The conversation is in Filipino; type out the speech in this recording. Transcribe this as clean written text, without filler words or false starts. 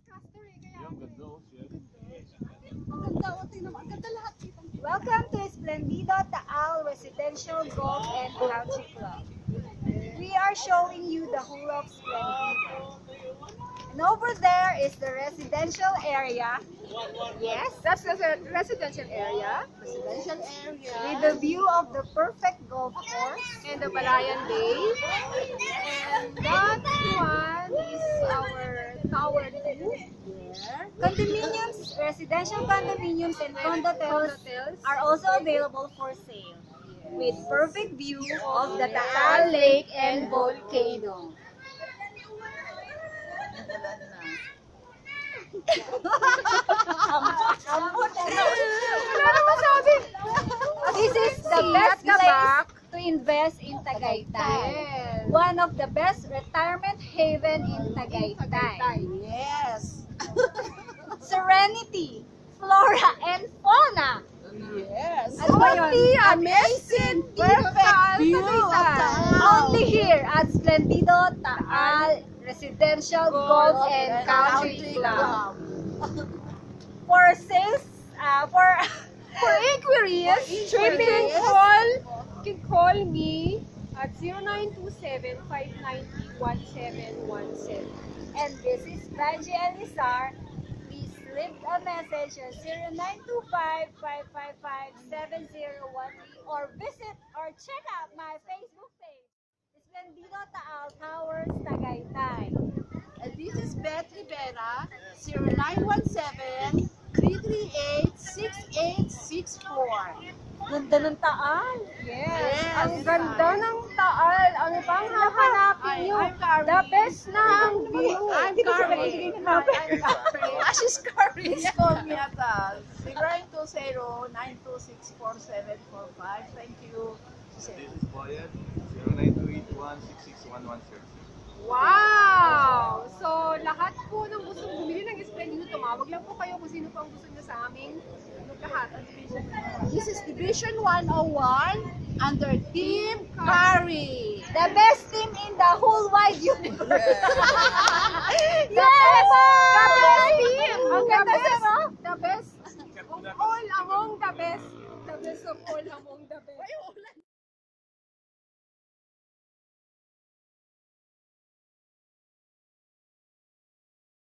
broadcaster eh. Kaya Yung ganda oh, siya. ang ganda. O, tingnan mo. Ang ganda lahat. Welcome to Esplendido Taal Residential Golf and Country Club. We are showing you the whole of Esplendido. And over there is the residential area. Yes, that's the residential area. Residential area. With the view of the perfect golf course. And the Balayan Bay. And that one is our tower 2. Condominiums, residential condominiums and condotels are also available for sale. With perfect view of the Taal Lake and volcano. This is the best place to invest in Tagaytay. One of the best retirement haven in Tagaytay. Yes. Serenity, flora and fauna. Yes. Ano ba yun? Amazing, perfect view of Taal. Only here at Splendido Taal Residential Golf and Country Club. For sales, For inquiries, you can call me at 0927-590-1717. and this is Banji Elisar. Please leave a message at 0925-555-7013 or visit or check out my Facebook page. Splendido Taal Towers, Tagaytay. And this is Beth Rivera, 0917-338-6864. Ganda ng Taal. Yes. Ang ganda ng Taal. Ano pang hahanapin nyo? The best na ang view. I'm Carrie. She's Carrie. Please call me at 0920-926-4745. Thank you. This is Boyan, 0928-166-117. Wow! So, lahat po ng gusto bumili ng Esplendido, tumawag lang po kayo kung sino po ang gusto nyo sa aming lahat. This is Division 101 under Team Carrie. The best team in the whole wide universe. Yes! The best team! Ang The ganda best. The best of all among the best. The best of all among the best.